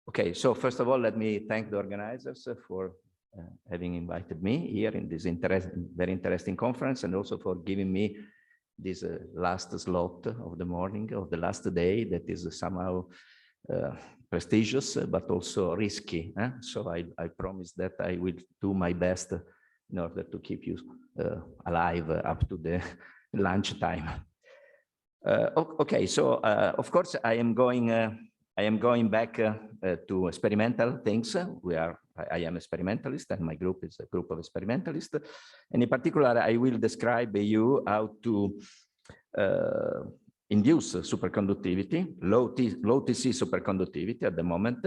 Okay, so first of all, let me thank the organizers for having invited me here in this very interesting conference, and also for giving me this last slot of the morning of the last day that is somehow prestigious, but also risky. So I promise that I will do my best in order to keep you alive up to the lunch time. Okay, so of course I am going back to experimental things. I am experimentalist, and my group is a group of experimentalists. And in particular, I will describe you how to induce superconductivity, low TC superconductivity at the moment,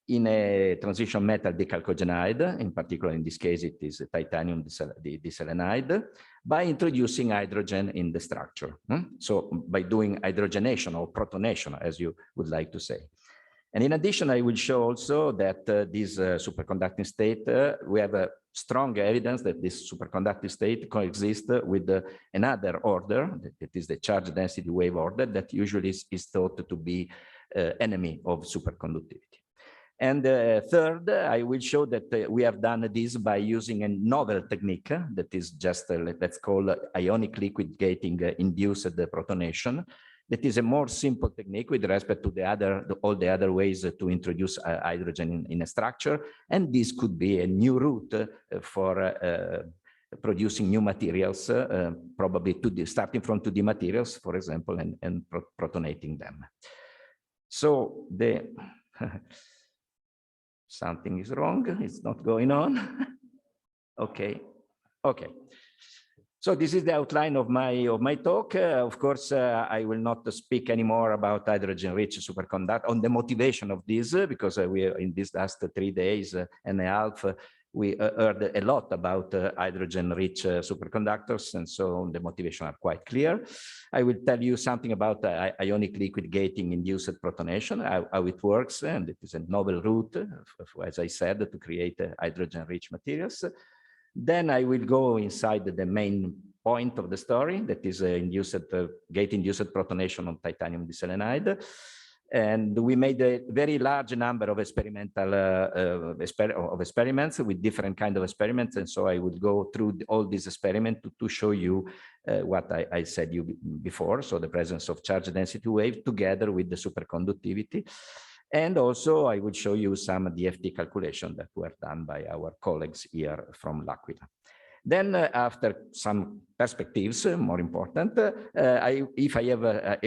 in a transition metal dechalcogenide. In particular, in this case, it is titanium diselenide, by introducing hydrogen in the structure. So by doing hydrogenation or protonation, as you would like to say. And in addition, I will show also that this superconducting state, we have a strong evidence that this superconducting state coexists with another order, that is the charge density wave order, that usually is thought to be enemy of superconductivity. And third, I will show that we have done this by using a novel technique that is just, let's call ionic liquid gating induced protonation. That is a more simple technique with respect to all the other ways to introduce hydrogen in a structure. And this could be a new route for producing new materials, probably starting from 2D materials, for example, and protonating them. So something is wrong, it's not going on. Okay. So this is the outline of my talk. Of course, I will not speak anymore about hydrogen-rich superconductor, on the motivation of this, because we in these last 3 days and a half, we heard a lot about hydrogen-rich superconductors, and so the motivation are quite clear. I will tell you something about ionic liquid gating induced protonation, how it works, and it is a novel route, as I said, to create hydrogen-rich materials. Then I will go inside the main point of the story, that is gate-induced protonation on titanium diselenide. And we made a very large number of experiments with different kinds of experiments. And so I will go through all these experiments to show you what I said before. So the presence of charge density wave together with the superconductivity. And also I will show you some DFT calculations that were done by our colleagues here from L'Aquila. Then after some perspectives, more important, if I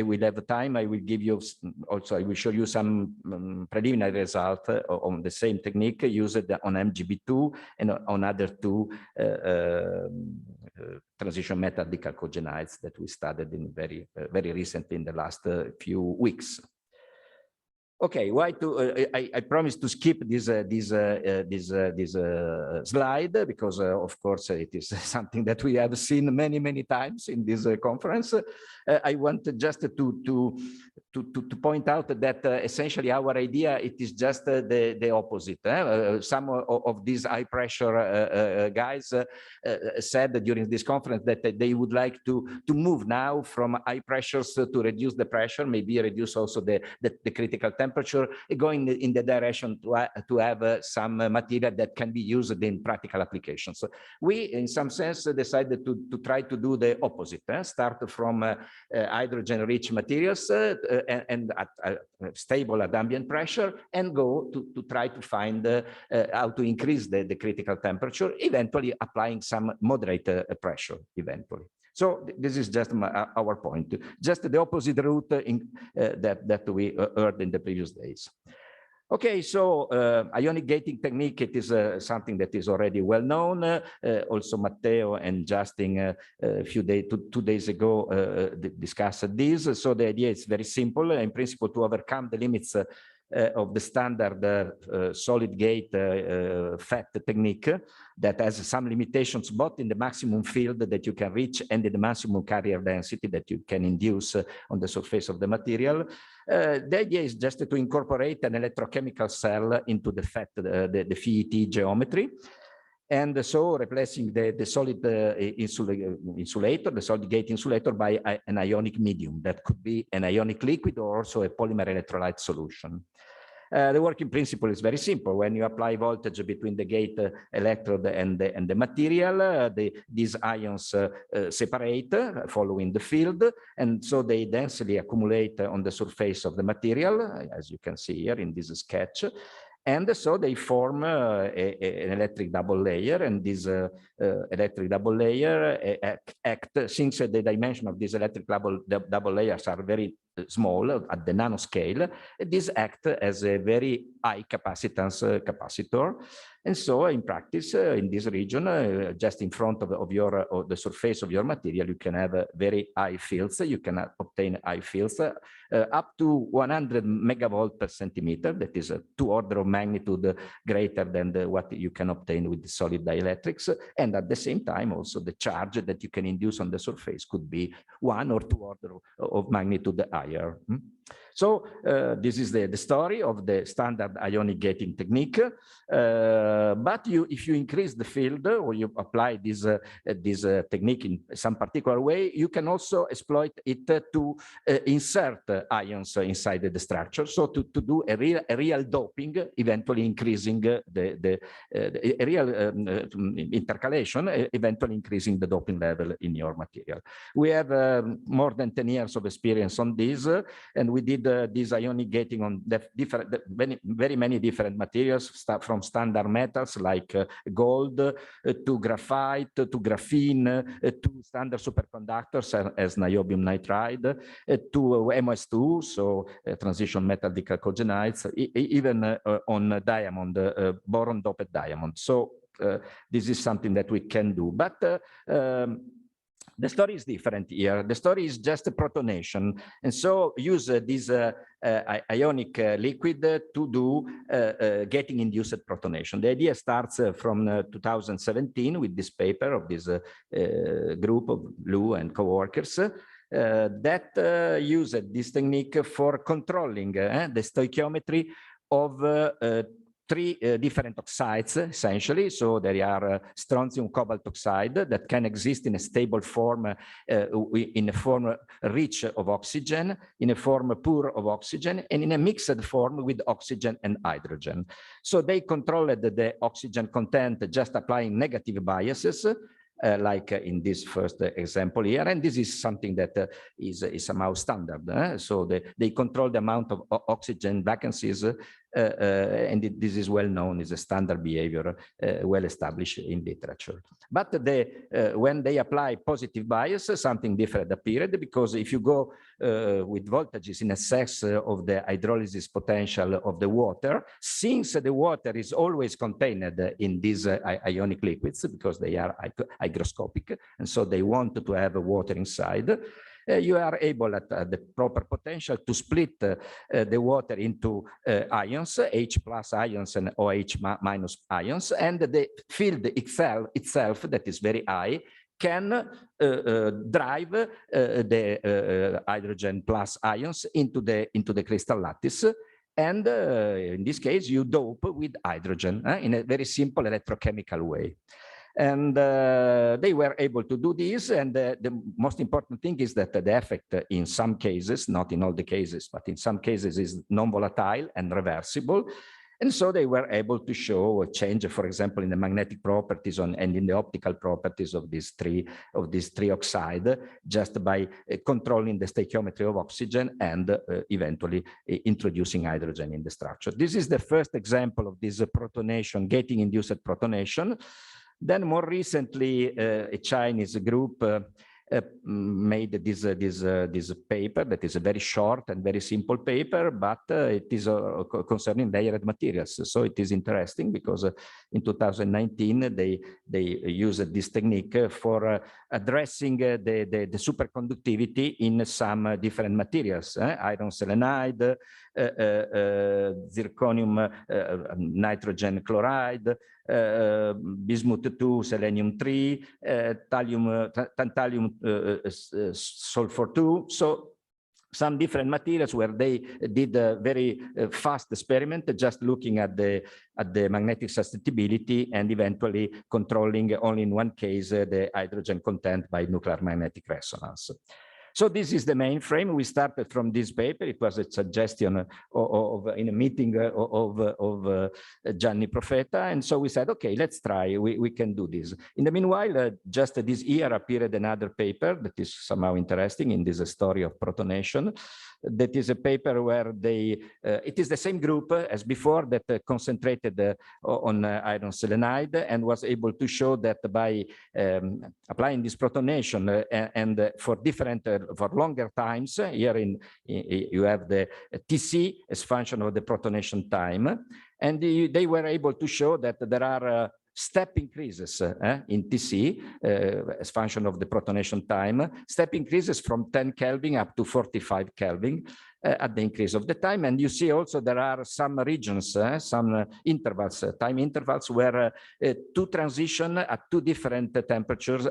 will have time, I will give you also, I will show you some preliminary results on the same technique used on MGB2 and on other 2 transition metal dechalcogenides that we studied in very recently in the last few weeks. Okay, why I promised to skip this slide, because of course it is something that we have seen many times in this conference. I want just to point out that essentially our idea, it is just the opposite. Some of these high pressure guys said during this conference that they would like to move now from high pressures to reduce the pressure, maybe reduce also the critical temperature, going in the direction to have some material that can be used in practical applications. So we, in some sense, decided to try to do the opposite, start from hydrogen-rich materials and at stable at ambient pressure, and go to try to find how to increase the critical temperature, eventually applying some moderate pressure eventually. So this is just our point, just the opposite route that we heard in the previous days. Okay, so ionic gating technique, it is something that is already well known. Also Matteo and Justin two days ago discussed this. So the idea is very simple, in principle, to overcome the limits of the standard solid gate FET technique that has some limitations both in the maximum field that you can reach and in the maximum carrier density that you can induce on the surface of the material. The idea is just to incorporate an electrochemical cell into the FET, the FET geometry. And so replacing the solid insulator, the solid gate insulator, by an ionic medium that could be an ionic liquid or also a polymer electrolyte solution. The working principle is very simple. When you apply voltage between the gate electrode and the material, these ions separate following the field, and so they densely accumulate on the surface of the material, as you can see here in this sketch. And so they form an electric double layer, and this electric double layer since the dimension of these electric double layers are very small at the nanoscale, these act as a very high capacitance capacitor. And so in practice, in this region, just in front of the surface of your material, you can have very high fields. You can obtain high fields up to 100 megavolt per centimeter. That is 2 orders of magnitude greater than what you can obtain with the solid dielectrics. And at the same time, also the charge that you can induce on the surface could be 1 or 2 orders of magnitude higher. So this is the story of the standard ionic gating technique. But if you increase the field or you apply this technique in some particular way, you can also exploit it to insert ions inside the structure. So to do a real doping, eventually increasing a real intercalation, eventually increasing the doping level in your material. We have more than 10 years of experience on this, and we did this ionic gating on very many different materials, from standard metals like gold to graphite to graphene to standard superconductors as niobium nitride to MOS2, so transition metal dichalcogenides, even on diamond, boron doped diamond. So this is something that we can do, but the story is different here. The story is just a protonation. And so use this ionic liquid to do gating-induced protonation. The idea starts from 2017 with this paper of this group of Lu and co-workers that used this technique for controlling the stoichiometry of 3 different oxides, essentially. So there are strontium cobalt oxide that can exist in a stable form, in a form rich of oxygen, in a form poor of oxygen, and in a mixed form with oxygen and hydrogen. So they controlled the oxygen content just applying negative biases, like in this first example here, and this is something that is somehow standard. So they control the amount of oxygen vacancies, and this is well known as a standard behavior, well established in literature. But when they apply positive bias, something different appeared, because if you go with voltages in excess of the hydrolysis potential of the water, since the water is always contained in these ionic liquids, because they are hygroscopic, and so they want to have water inside, you are able at the proper potential to split the water into ions, H plus ions and OH minus ions, and the field itself that is very high can drive the hydrogen plus ions into the crystal lattice. And in this case, you dope with hydrogen in a very simple electrochemical way. And they were able to do this. And the most important thing is that the effect in some cases, not in all the cases, but in some cases is non-volatile and reversible. And so they were able to show a change, for example, in the magnetic properties and in the optical properties of these three oxide, just by controlling the stoichiometry of oxygen and eventually introducing hydrogen in the structure. This is the first example of this protonation, gating-induced protonation. Then more recently, a Chinese group made this paper that is a very short and very simple paper, but it is concerning layered materials. So it is interesting because in 2019 they used this technique for addressing the superconductivity in some different materials, iron selenide, zirconium nitrogen chloride, bismuth 2, selenium 3, tantalum sulfur 2. So some different materials where they did a very fast experiment, just looking at the magnetic susceptibility and eventually controlling only in one case the hydrogen content by nuclear magnetic resonance. So this is the mainframe. We started from this paper. It was a suggestion in a meeting of Gianni Profeta. And so we said, okay, let's try. We can do this. In the meanwhile, just this year appeared another paper that is somehow interesting in this story of protonation. That is a paper where it is the same group as before that concentrated on iron selenide and was able to show that by applying this protonation and for longer times, here you have the TC as function of the protonation time, and they were able to show that there are step increases in TC as function of the protonation time, step increases from 10 Kelvin up to 45 Kelvin at the increase of the time. And you see also there are some regions, some intervals, time intervals where two transition at two different temperatures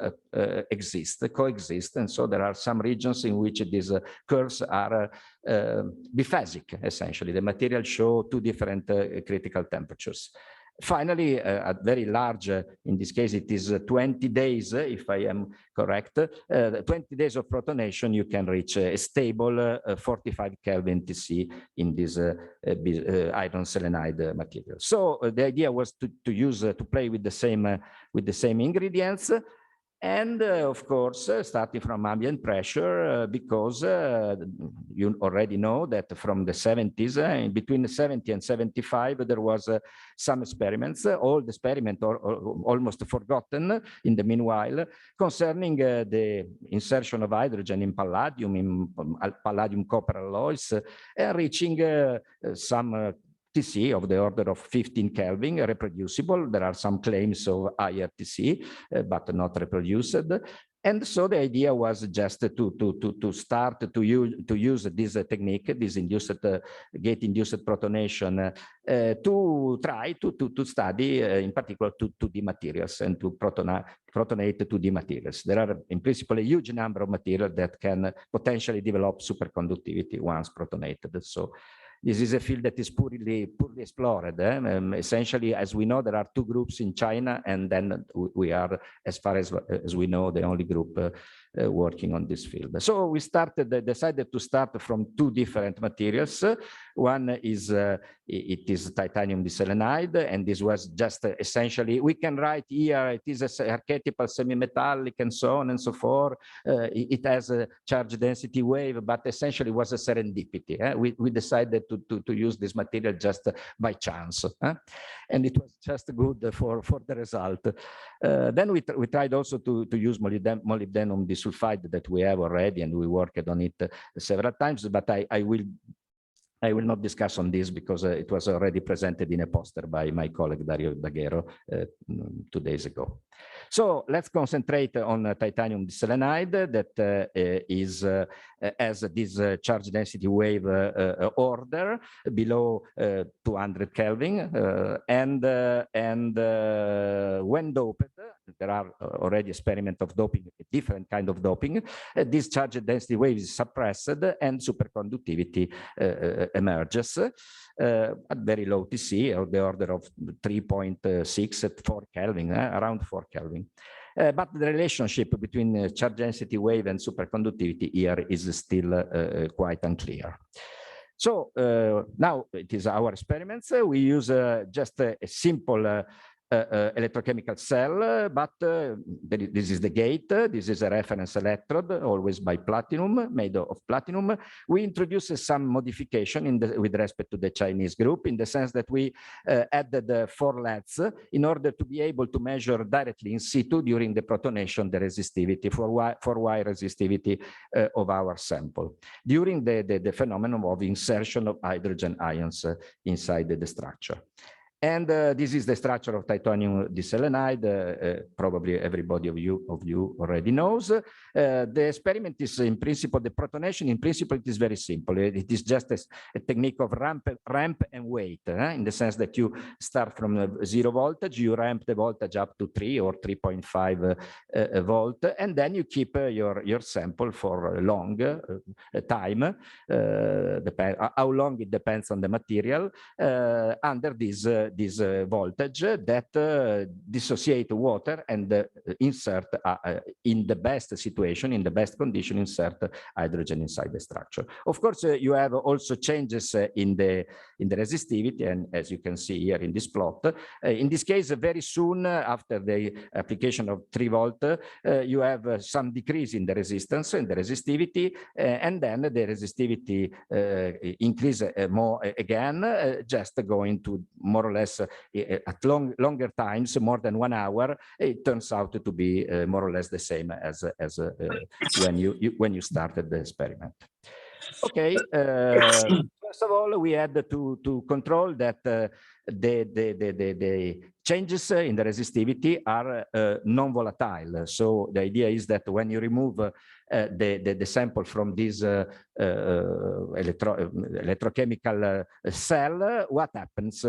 coexist. And so there are some regions in which these curves are biphasic, essentially. The material show two different critical temperatures. Finally, at very large, in this case, it is 20 days, if I am correct, 20 days of protonation, you can reach a stable 45 Kelvin TC in this iron selenide material. So the idea was to play with the same ingredients. And of course, starting from ambient pressure, because you already know that from the 70s, between 70 and 75, there was some experiments, old experiment or almost forgotten in the meanwhile, concerning the insertion of hydrogen in palladium copper alloys, reaching some TC of the order of 15 Kelvin, reproducible. There are some claims of higher TC, but not reproduced. And so the idea was just to start to use this technique, this gate-induced protonation, to try to study, in particular, 2D materials and to protonate 2D materials. There are, in principle, a huge number of materials that can potentially develop superconductivity once protonated. So this is a field that is poorly explored. Essentially, as we know, there are two groups in China, and then we are, as far as we know, the only group working on this field. So we decided to start from two different materials. One is it is titanium diselenide, and this was just essentially, we can write here, it is an archetypal semi-metallic and so on and so forth. It has a charge density wave, but essentially was a serendipity. We decided to use this material just by chance. And it was just good for the result. Then we tried also to use molybdenum disulfide that we have already, and we worked on it several times, but I will not discuss on this because it was already presented in a poster by my colleague Dario Daguerro 2 days ago. So let's concentrate on titanium diselenide that has this charge density wave order below 200 Kelvin, and when doped, there are already experiments of doping, a different kind of doping. This charge density wave is suppressed and superconductivity emerges at very low TC, or the order of 3.6 at 4 Kelvin, around 4 Kelvin. But the relationship between charge density wave and superconductivity here is still quite unclear. So now it is our experiments. We use just a simple electrochemical cell, but this is the gate. This is a reference electrode, always by platinum, made of platinum. We introduce some modification with respect to the Chinese group, in the sense that we added 4 LEDs in order to be able to measure directly in situ during the protonation the resistivity, for Y resistivity of our sample during the phenomenon of insertion of hydrogen ions inside the structure. And this is the structure of titanium diselenide. Probably everybody of you already knows. The experiment is, in principle, the protonation, in principle, it is very simple. It is just a technique of ramp and wait, in the sense that you start from 0 voltage, you ramp the voltage up to 3 or 3.5 volt, and then you keep your sample for a long time. How long it depends on the material, under this this voltage that dissociate water and insert, in the best situation, in the best condition, insert hydrogen inside the structure. Of course, you have also changes in the resistivity, and as you can see here in this plot, in this case, very soon after the application of 3 volt, you have some decrease in the resistance and the resistivity, and then the resistivity increase more again, just going to more or less at longer times, more than 1 hour. It turns out to be more or less the same as when you started the experiment. Okay, first of all, we had to control that the changes in the resistivity are non-volatile. So the idea is that when you remove the sample from this electrochemical cell, what happens?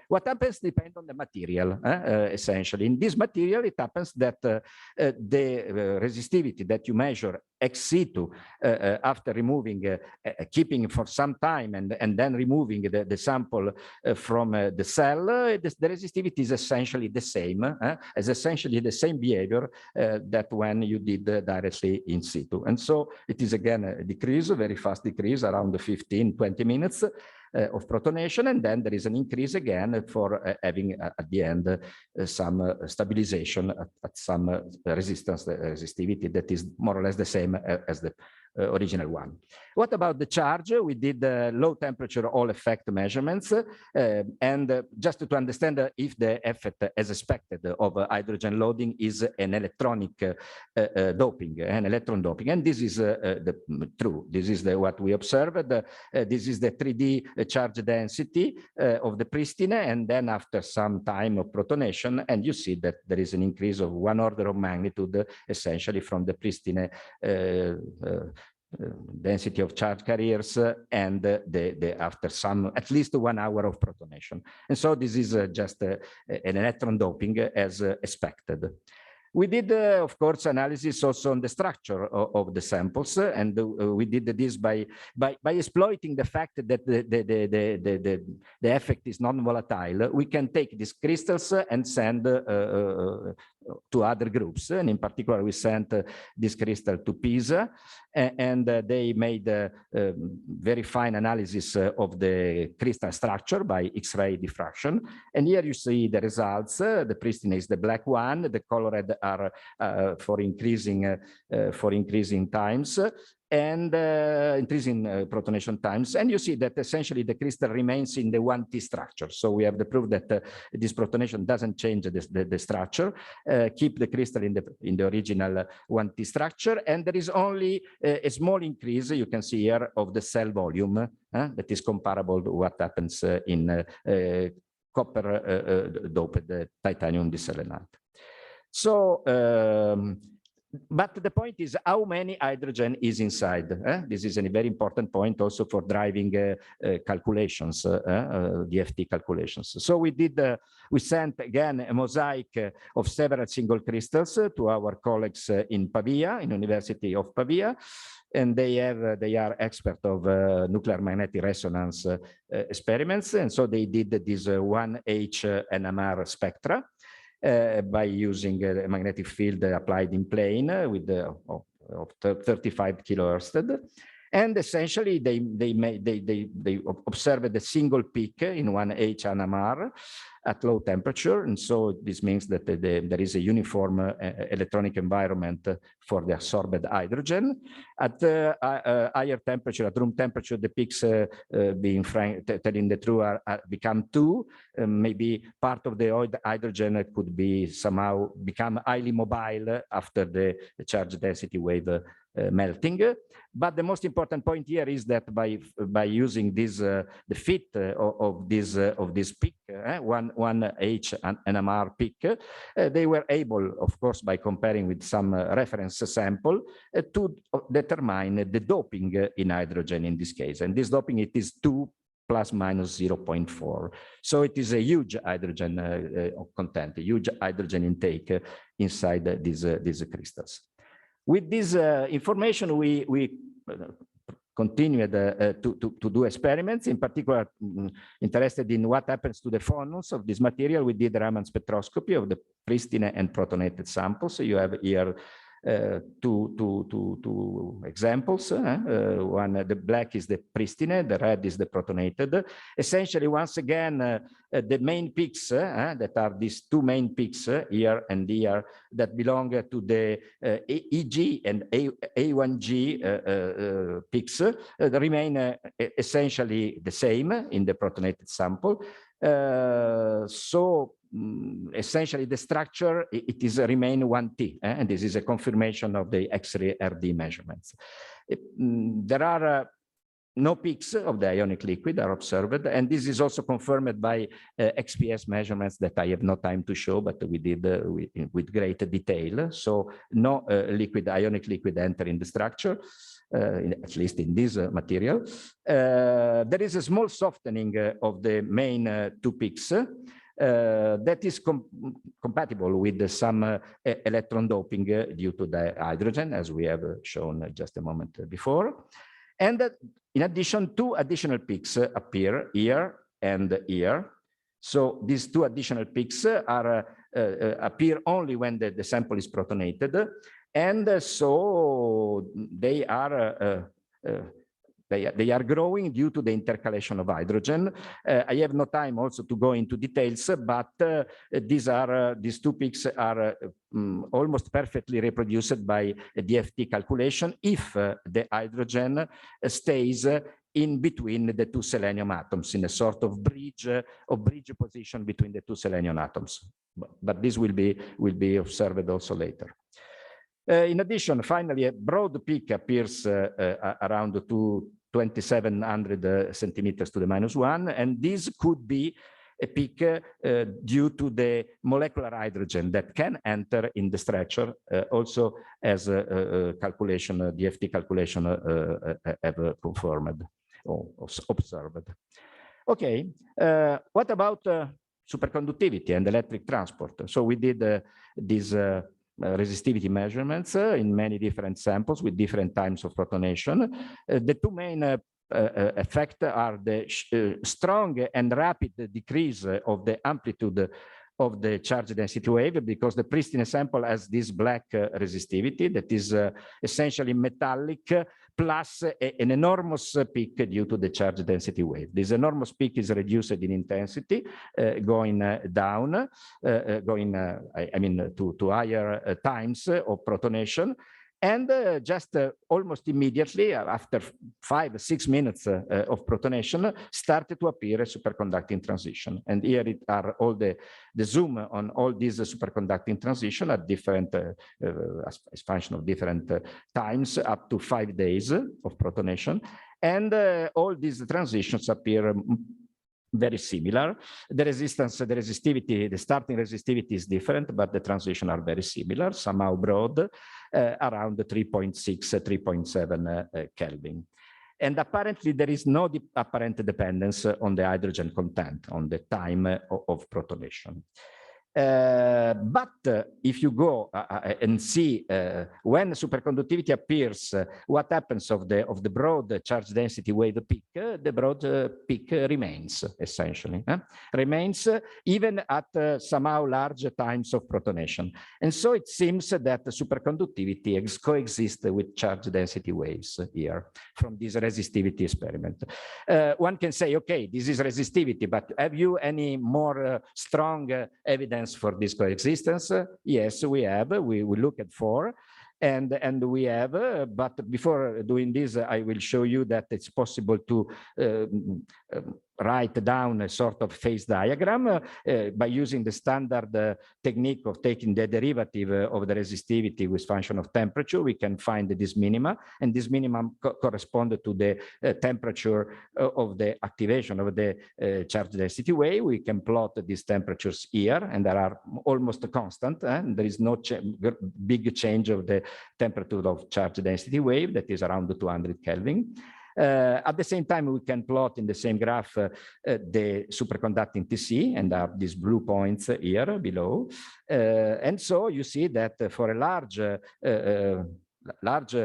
What happens depends on the material, essentially. In this material, it happens that the resistivity that you measure ex situ after removing, keeping for some time and then removing the sample from the cell, the resistivity is essentially the same, as essentially the same behavior that when you did directly in situ. And so it is again a decrease, a very fast decrease, around 15-20 minutes of protonation, and then there is an increase again for having at the end some stabilization at some resistivity that is more or less the same as the original one. What about the charge? We did low temperature Hall effect measurements, and just to understand if the effect as expected of hydrogen loading is an electronic doping, an electron doping, and this is true. This is what we observed. This is the 3D charge density of the pristine, and then after some time of protonation, and you see that there is an increase of 1 order of magnitude, essentially from the pristine density of charge carriers and after some at least 1 hour of protonation. And so this is just an electron doping as expected. We did, of course, analysis also on the structure of the samples, and we did this by exploiting the fact that the effect is non-volatile. We can take these crystals and send to other groups, and in particular, we sent this crystal to Pisa, and they made very fine analysis of the crystal structure by X-ray diffraction. And here you see the results. The pristine is the black one. The colored are for increasing times and increasing protonation times. And you see that essentially the crystal remains in the 1T structure. So we have the proof that this protonation doesn't change the structure, keep the crystal in the original 1T structure. And there is only a small increase, you can see here, of the cell volume that is comparable to what happens in copper doped titanium diselenate. So, but the point is how many hydrogen is inside. This is a very important point also for driving calculations, DFT calculations. So we sent again a mosaic of several single crystals to our colleagues in Pavia, in University of Pavia, and they are expert of nuclear magnetic resonance experiments, and so they did this 1H NMR spectra. By using a magnetic field applied in plane with the 35 kilohertz, and essentially they observed a single peak in 1H NMR at low temperature, and so this means that there is a uniform electronic environment for the absorbed hydrogen. At higher temperature, at room temperature, the peaks, being frank, telling the truth, become 2. Maybe part of the hydrogen could be somehow become highly mobile after the charge density wave melting. But the most important point here is that by using this the fit of this peak, 1H NMR peak, they were able, of course, by comparing with some reference sample, to determine the doping in hydrogen in this case. And this doping, it is 2 plus minus 0.4. So it is a huge hydrogen content, a huge hydrogen intake inside these crystals. With this information, we continued to do experiments, in particular interested in what happens to the phonons of this material. We did Raman spectroscopy of the pristine and protonated samples. So you have here two examples. One, the black is the pristine, the red is the protonated. Essentially, once again, the main peaks that are these two main peaks here and here that belong to the EG and A1G peaks remain essentially the same in the protonated sample. Essentially the structure, it is remain 1T, and this is a confirmation of the X-ray RD measurements. There are no peaks of the ionic liquid are observed, and this is also confirmed by XPS measurements that I have no time to show, but we did with great detail. So no ionic liquid enter in the structure. At least in this material. There is a small softening of the main two peaks that is compatible with some electron doping due to the hydrogen, as we have shown just a moment before. And in addition, two additional peaks appear here and here. So these two additional peaks appear only when the sample is protonated. And so they are growing due to the intercalation of hydrogen. I have no time also to go into details, but these two peaks are almost perfectly reproduced by a DFT calculation if the hydrogen stays in between the two selenium atoms in a sort of bridge position between the two selenium atoms. But this will be observed also later. In addition, finally, a broad peak appears around 2700 centimeters to the -1, and this could be a peak due to the molecular hydrogen that can enter in the structure, also as calculation, DFT calculation have confirmed or observed. Okay, what about superconductivity and electric transport? So we did these resistivity measurements in many different samples with different times of protonation. The two main effects are the strong and rapid decrease of the amplitude of the charge density wave, because the pristine sample has this black resistivity that is essentially metallic, plus an enormous peak due to the charge density wave. This enormous peak is reduced in intensity, going down, to higher times of protonation. And just almost immediately, after 5 or 6 minutes of protonation, started to appear a superconducting transition. And here it are all the zoom on all these superconducting transition at different, as function of different times, up to 5 days of protonation. And all these transitions appear very similar. The resistance, the resistivity, the starting resistivity is different, but the transition are very similar, somehow broad, around 3.6, 3.7 Kelvin. And apparently there is no apparent dependence on the hydrogen content, on the time of protonation. But if you go and see when superconductivity appears, what happens of the broad charge density wave peak, the broad peak remains essentially, remains even at somehow large times of protonation. And so it seems that the superconductivity coexists with charge density waves here from this resistivity experiment. One can say, okay, this is resistivity, but have you any more strong evidence for this coexistence? Yes, we have. We look at 4, and we have. But before doing this, I will show you that it's possible to write down a sort of phase diagram by using the standard technique of taking the derivative of the resistivity with function of temperature. We can find this minima, and this minimum corresponds to the temperature of the activation of the charge density wave. We can plot these temperatures here, and they are almost constant. There is no big change of the temperature of charge density wave, that is around 200 Kelvin. At the same time, we can plot in the same graph the superconducting TC, and these blue points here below. And so you see that for a large large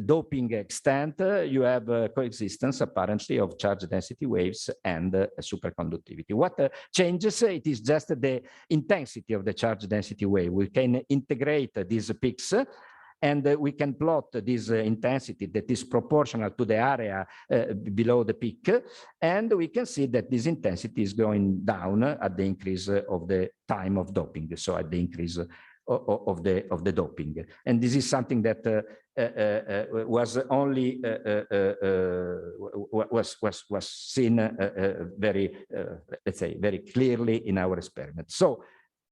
doping extent, you have coexistence apparently of charge density waves and superconductivity. What changes, it is just the intensity of the charge density wave. We can integrate these peaks, and we can plot this intensity that is proportional to the area below the peak, and we can see that this intensity is going down at the increase of the time of doping, so at the increase of the doping. And this is something that was only was seen very let's say very clearly in our experiment. So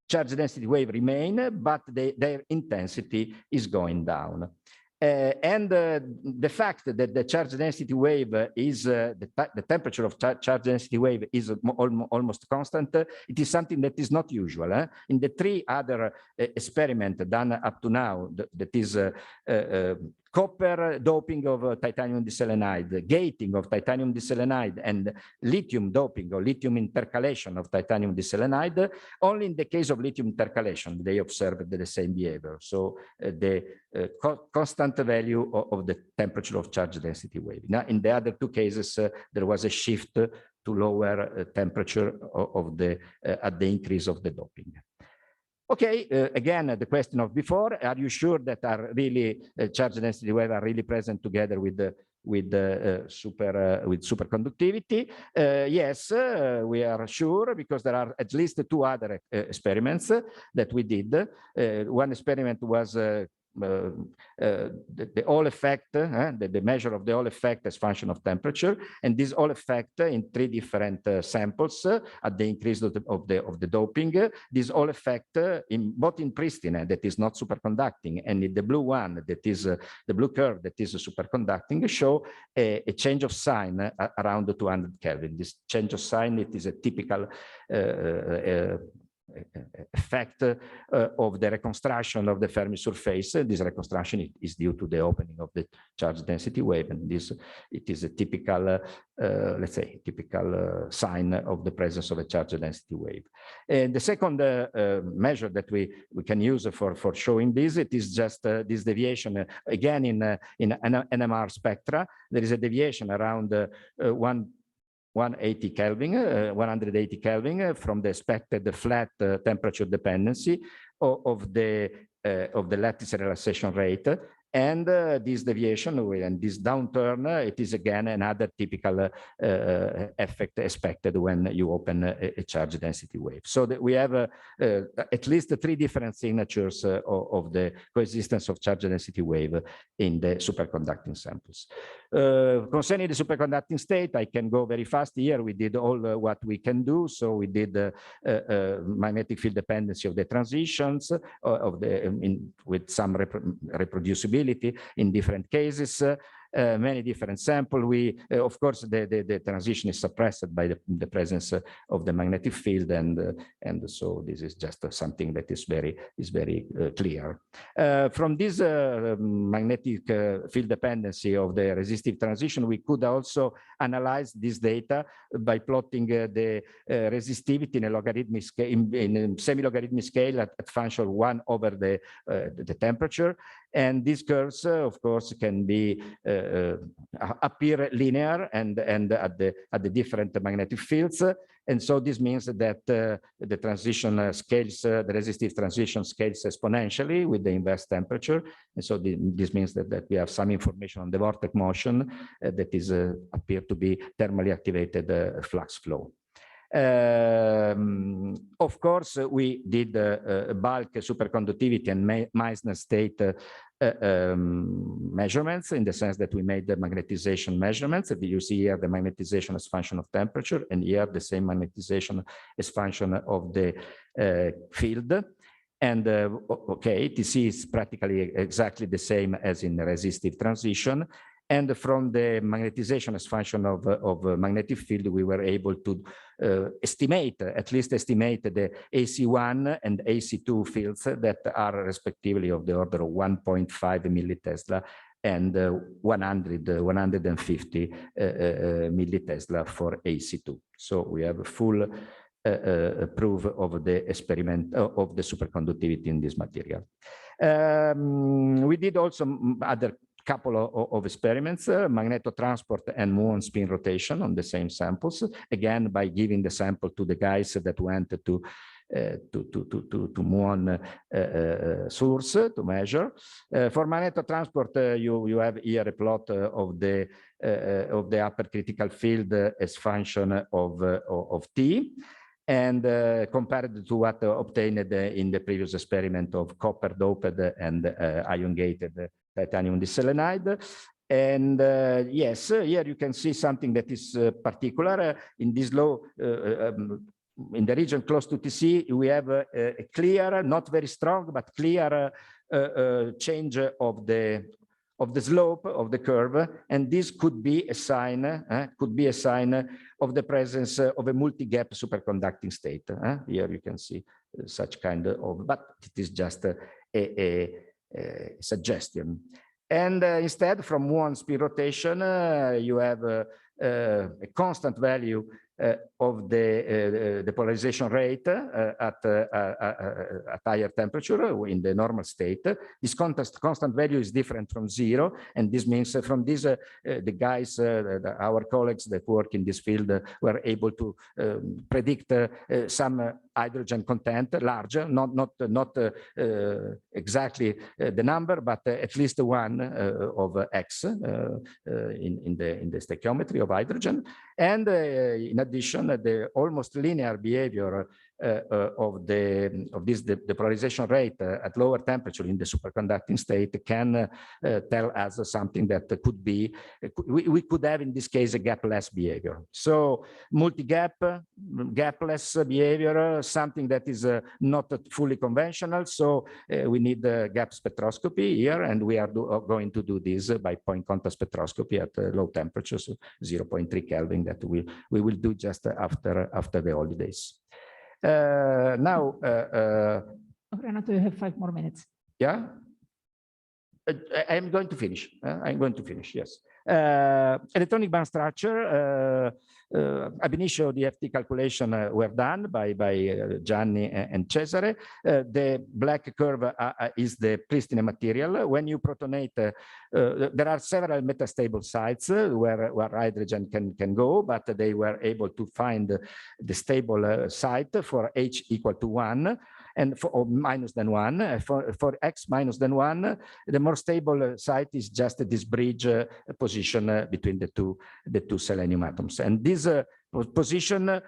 charge density wave remain, but their intensity is going down. And the fact that the charge density wave is, the temperature of charge density wave is almost constant, it is something that is not usual. In the 3 other experiments done up to now, that is copper doping of titanium diselenide, gating of titanium diselenide, and lithium doping or lithium intercalation of titanium diselenide, only in the case of lithium intercalation, they observed the same behavior. So the constant value of the temperature of charge density wave. Now, in the other 2 cases, there was a shift to lower temperature of the at the increase of the doping. Okay, again, the question of before, are you sure that are really charge density wave are really present together with the superconductivity? Yes, we are sure, because there are at least 2 other experiments that we did. One experiment was the Hall effect, the measure of the Hall effect as function of temperature, and this Hall effect in 3 different samples at the increase of the doping. This Hall effect in both in pristine, that is not superconducting, and in the blue one, that is the blue curve, that is superconducting, show a change of sign around 200 Kelvin. This change of sign, it is a typical effect of the reconstruction of the Fermi surface. This reconstruction is due to the opening of the charge density wave, and this it is a typical, let's say, typical sign of the presence of a charge density wave. And the second measure that we can use for showing this, it is just this deviation again in NMR spectra. There is a deviation around 180 Kelvin, 180 Kelvin from the expected flat temperature dependency of the lattice relaxation rate. And this deviation and this downturn, it is again another typical effect expected when you open a charge density wave. So that we have at least 3 different signatures of the coexistence of charge density wave in the superconducting samples. Concerning the superconducting state, I can go very fast here. We did all what we can do. So we did magnetic field dependency of the transitions with some reproducibility in different cases, many different samples. We, of course, the transition is suppressed by the presence of the magnetic field, and so this is just something that is very clear. From this magnetic field dependency of the resistive transition, we could also analyze this data by plotting the resistivity in a logarithmic scale, in a semi-logarithmic scale at function 1 over the temperature. And these curves, of course, can be appear linear and at the different magnetic fields. And so this means that the transition scales, the resistive transition scales exponentially with the inverse temperature. And so this means that we have some information on the vortex motion that is appear to be thermally activated flux flow. Of course, we did bulk superconductivity and Meissner state measurements, in the sense that we made the magnetization measurements. You see here the magnetization as function of temperature, and here the same magnetization as function of the field. And okay, TiSe is practically exactly the same as in the resistive transition. And from the magnetization as function of magnetic field, we were able to estimate, at least estimate the AC1 and AC2 fields that are respectively of the order of 1.5 millitesla and 150 millitesla for AC2. So we have a full proof of the experiment of the superconductivity in this material. We did also other couple of experiments, magnetotransport and muon spin rotation on the same samples, again by giving the sample to the guys that went to muon source to measure. For magnetotransport, you have here a plot of the upper critical field as function of T, and compared to what obtained in the previous experiment of copper doped and ion gated titanium diselenide. And yes, here you can see something that is particular in this low, in the region close to TC, we have a clear, not very strong, but clear change of the slope of the curve, and this could be a sign of the presence of a multi-gap superconducting state. Here you can see such kind of, but it is just a suggestion. And instead, from muon spin rotation, you have a constant value of the polarization rate at higher temperature in the normal state. This constant value is different from 0, and this means from this the guys, our colleagues that work in this field were able to predict some hydrogen content larger, not exactly the number, but at least one of X in the stoichiometry of hydrogen. And in addition, the almost linear behavior of the polarization rate at lower temperature in the superconducting state can tell us something that could be, we could have in this case a gapless behavior. So multi-gap, gapless behavior, something that is not fully conventional. So we need gap spectroscopy here, and we are going to do this by point contact spectroscopy at low temperatures, 0.3 Kelvin, that we will do just after the holidays. Now, Renato, you have 5 more minutes. Yeah, I'm going to finish. I'm going to finish. Yes. Electronic band structure. Ab initio the FT calculation were done by Gianni and Cesare. The black curve is the pristine material. When you protonate, there are several metastable sites where hydrogen can go, but they were able to find the stable site for H equal to 1. And for minus than 1, for X minus than 1, the more stable site is just this bridge position between the two selenium atoms. And this position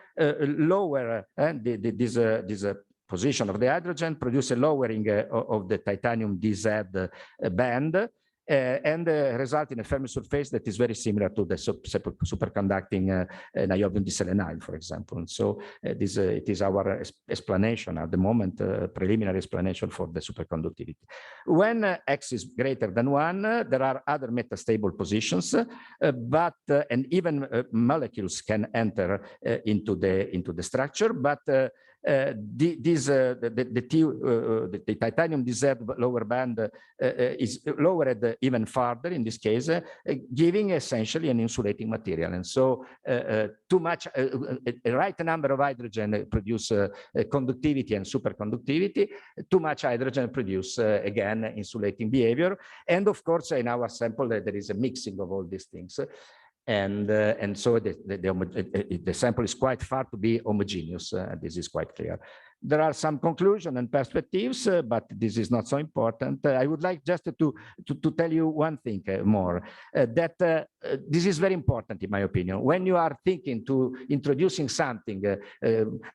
lower this position of the hydrogen produce a lowering of the titanium DZ band. And result in a Fermi surface that is very similar to the superconducting niobium diselenide, for example. And so it is our explanation at the moment, preliminary explanation for the superconductivity. When X is greater than 1, there are other metastable positions, but and even molecules can enter into the structure, but the titanium DZ lower band is lowered even farther in this case, giving essentially an insulating material. And so too much, a right number of hydrogen produce conductivity and superconductivity, too much hydrogen produce, again, insulating behavior. And of course, in our sample, there is a mixing of all these things. And so the sample is quite far to be homogeneous. This is quite clear. There are some conclusions and perspectives, but this is not so important. I would like just to tell you one thing more, that this is very important, in my opinion. When you are thinking to introducing something,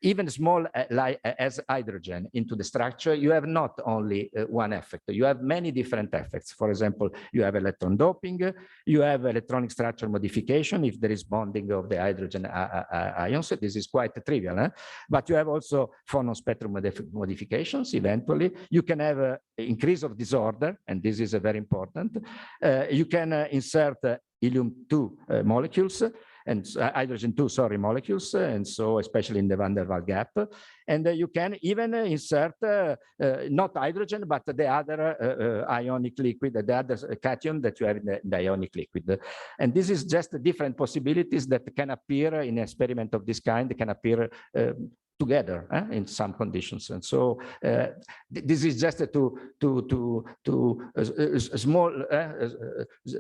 even small like as hydrogen into the structure, you have not only one effect. You have many different effects. For example, you have electron doping, you have electronic structure modification if there is bonding of the hydrogen ions. This is quite trivial, but you have also phonon spectrum modifications. Eventually, you can have an increase of disorder, and this is very important. You can insert helium-2 molecules and hydrogen-2, sorry, molecules, and so especially in the van der Waals gap. And you can even insert not hydrogen, but the other ionic liquid, the other cation that you have in the ionic liquid. And this is just different possibilities that can appear in an experiment of this kind. They can appear together in some conditions. And so this is just to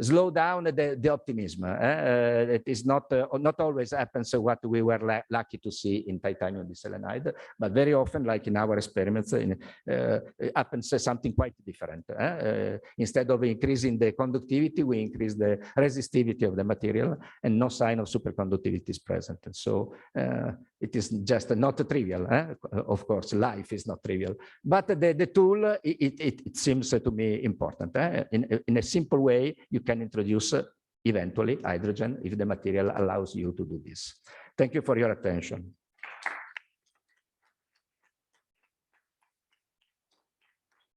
slow down the optimism. It is not always happens what we were lucky to see in titanium diselenide, but very often, like in our experiments, happens something quite different. Instead of increasing the conductivity, we increase the resistivity of the material, and no sign of superconductivity is present. And so it is just not trivial. Of course, life is not trivial, but the tool, it seems to me important. In a simple way, you can introduce eventually hydrogen if the material allows you to do this. Thank you for your attention.